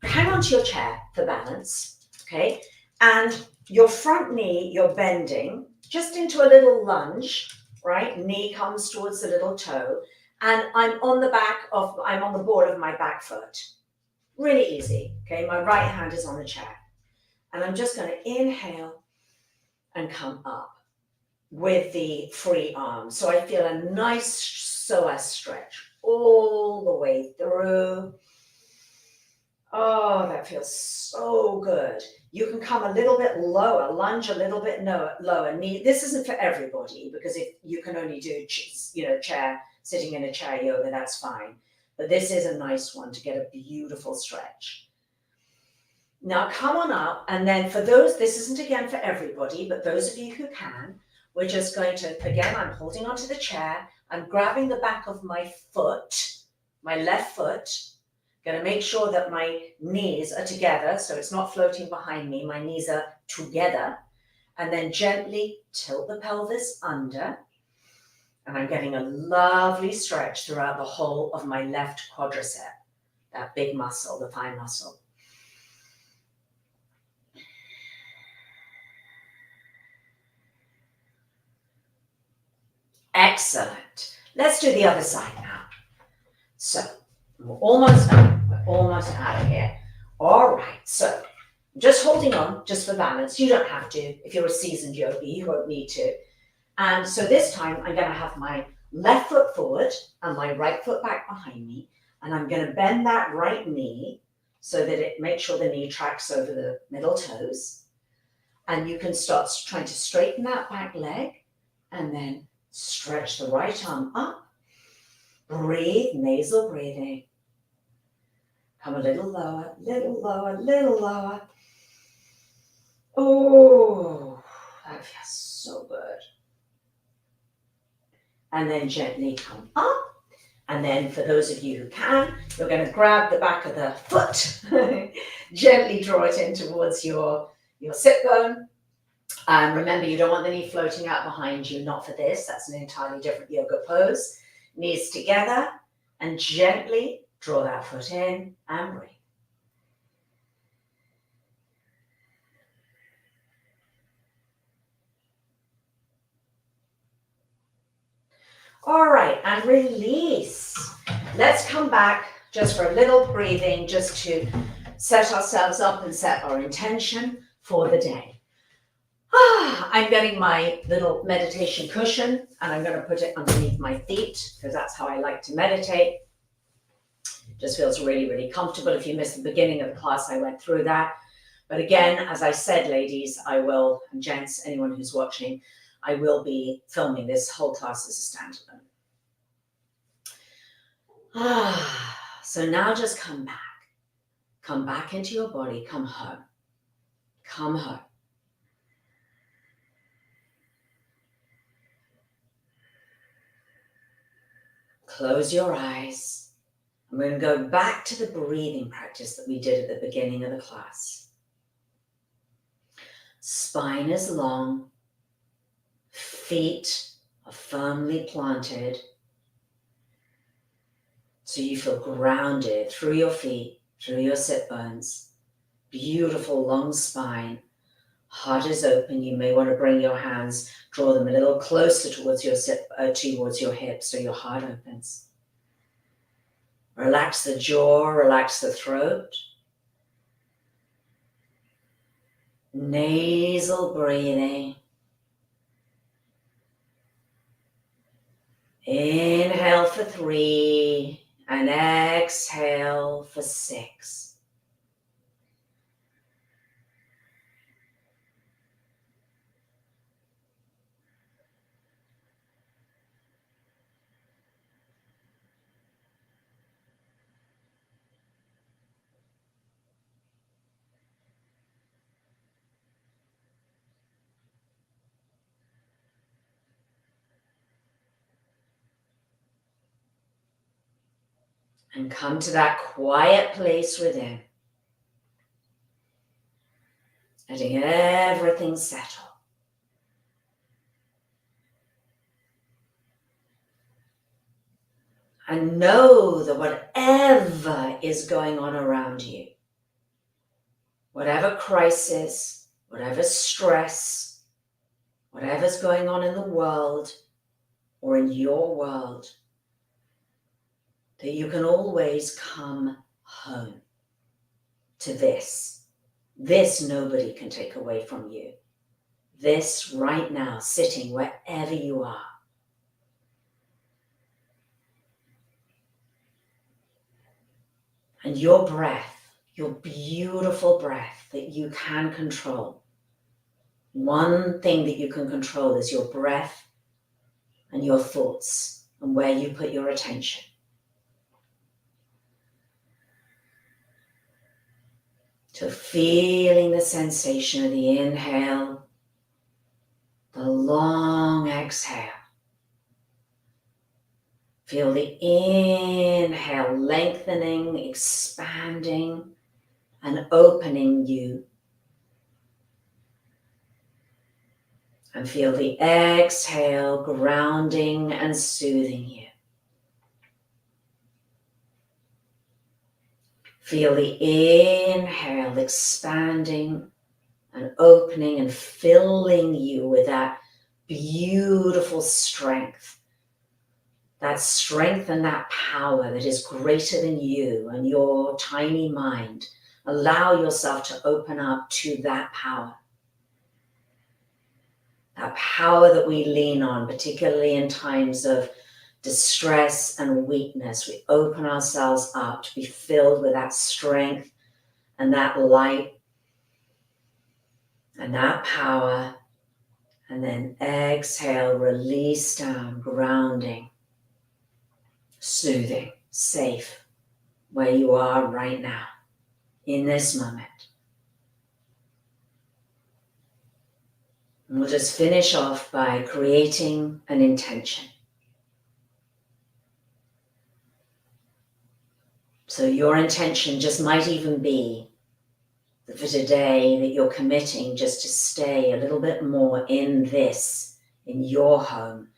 hang onto your chair for balance, okay, and your front knee, you're bending just into a little lunge, right? Knee comes towards the little toe, and I'm on the board of my back foot. Really easy, okay? My right hand is on the chair, and I'm just going to inhale and come up with the free arm. So I feel a nice psoas stretch all the way through. Oh, that feels so good. You can come a little bit lower, lunge a little bit lower. Knee. This isn't for everybody because if you can only do, sitting in a chair yoga, that's fine. But this is a nice one to get a beautiful stretch. Now come on up, and then for those, this isn't again for everybody, but those of you who can, we're just going to, again, I'm holding onto the chair, I'm grabbing the back of my foot, my left foot. Going to make sure that my knees are together, so it's not floating behind me. My knees are together. And then gently tilt the pelvis under. And I'm getting a lovely stretch throughout the whole of my left quadricep, that big muscle, the thigh muscle. Excellent. Let's do the other side now. So we're almost done. We're almost out of here. All right. So just holding on, just for balance. You don't have to. If you're a seasoned yogi, you won't need to. And so this time I'm going to have my left foot forward and my right foot back behind me. And I'm going to bend that right knee so that it makes sure the knee tracks over the middle toes. And you can start trying to straighten that back leg and then stretch the right arm up. Breathe, nasal breathing. Come a little lower, little lower, little lower. Oh, that feels so good. And then gently come up. And then for those of you who can, you're going to grab the back of the foot, gently draw it in towards your sit bone. Remember, you don't want the knee floating out behind you, not for this. That's an entirely different yoga pose. Knees together and gently draw that foot in and breathe. All right, and release. Let's come back just for a little breathing, just to set ourselves up and set our intention for the day. I'm getting my little meditation cushion and I'm going to put it underneath my feet because that's how I like to meditate. Just feels really, really comfortable. If you missed the beginning of the class, I went through that. But again, as I said, ladies, I will, and gents, anyone who's watching, I will be filming this whole class as a standalone. So now just come back. Come back into your body. Come home. Come home. Close your eyes. I'm going to go back to the breathing practice that we did at the beginning of the class. Spine is long. Feet are firmly planted. So you feel grounded through your feet, through your sit bones. Beautiful long spine. Heart is open. You may want to bring your hands, draw them a little closer towards your hips so your heart opens. Relax the jaw, relax the throat. Nasal breathing. Inhale for 3 and exhale for 6. And come to that quiet place within. Letting everything settle. And know that whatever is going on around you, whatever crisis, whatever stress, whatever's going on in the world or in your world, that you can always come home to this. This nobody can take away from you. This right now, sitting wherever you are. And your breath, your beautiful breath that you can control. One thing that you can control is your breath and your thoughts and where you put your attention. So feeling the sensation of the inhale, the long exhale. Feel the inhale lengthening, expanding, and opening you. And feel the exhale grounding and soothing you. Feel the inhale expanding and opening and filling you with that beautiful strength. That strength and that power that is greater than you and your tiny mind. Allow yourself to open up to that power. That power that we lean on, particularly in times of distress and weakness. We open ourselves up to be filled with that strength and that light and that power. And then exhale, release down, grounding, soothing, safe, where you are right now, in this moment. And we'll just finish off by creating an intention. So your intention just might even be that for today that you're committing just to stay a little bit more in your home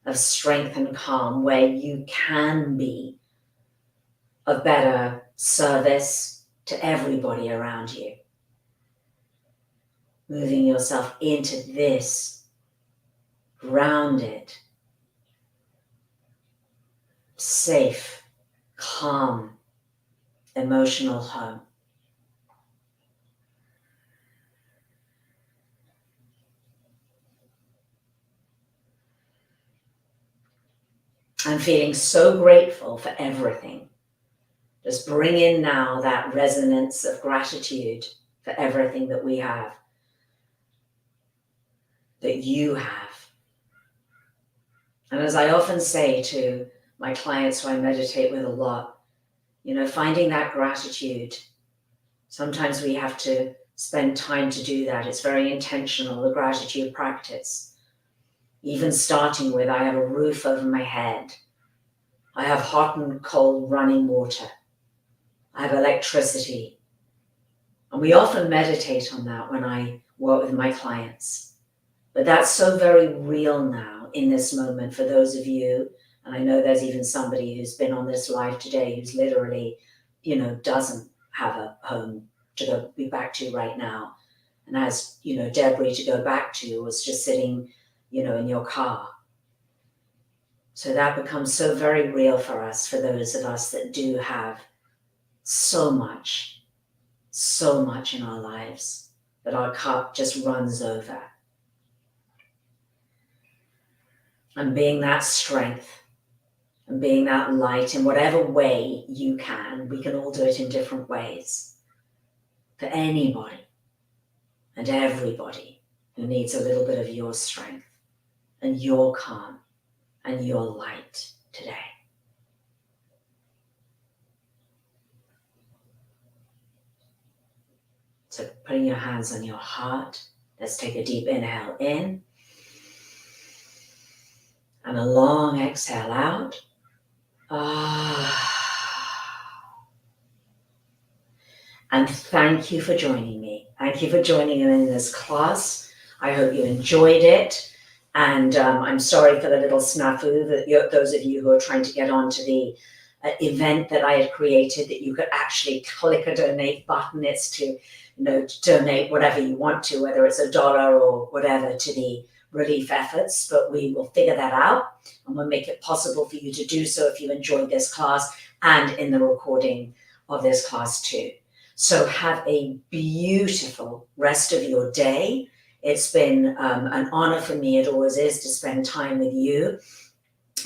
of strength and calm, where you can be of better service to everybody around you. Moving yourself into this grounded, safe, calm, emotional home. I'm feeling so grateful for everything. Just bring in now that resonance of gratitude for everything that we have, that you have. And as I often say to my clients who I meditate with a lot, finding that gratitude, sometimes we have to spend time to do that. It's very intentional, the gratitude practice. Even starting with, I have a roof over my head. I have hot and cold running water. I have electricity. And we often meditate on that when I work with my clients. But that's so very real now in this moment for those of you. And I know there's even somebody who's been on this live today who's literally, doesn't have a home to go be back to right now. And as, Debris to go back to was just sitting, in your car. So that becomes so very real for us, for those of us that do have so much in our lives that our cup just runs over. And being that strength and being that light in whatever way you can, we can all do it in different ways. For anybody and everybody who needs a little bit of your strength and your calm and your light today. So putting your hands on your heart, let's take a deep inhale in and a long exhale out. And thank you for joining me. Thank you for joining me in this class. I hope you enjoyed it. And I'm sorry for the little snafu that those of you who are trying to get onto the event that I had created, that you could actually click a donate button. It's to, donate whatever you want to, whether it's $1 or whatever to the relief efforts, but we will figure that out and we'll make it possible for you to do so if you enjoyed this class and in the recording of this class too. So have a beautiful rest of your day. It's been an honor for me, it always is, to spend time with you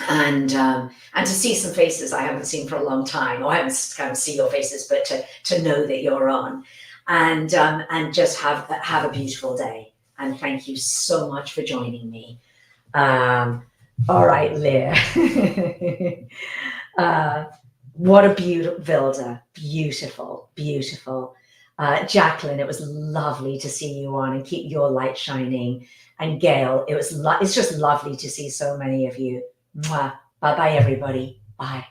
and to see some faces I haven't seen for a long time. I haven't kind of seen your faces, but to know that you're on, and just have a beautiful day. And thank you so much for joining me. All right, Leah. What a beautiful Vilda. Beautiful, beautiful. Jacqueline, it was lovely to see you on and keep your light shining. And Gail, it's just lovely to see so many of you. Mwah. Bye-bye, everybody. Bye.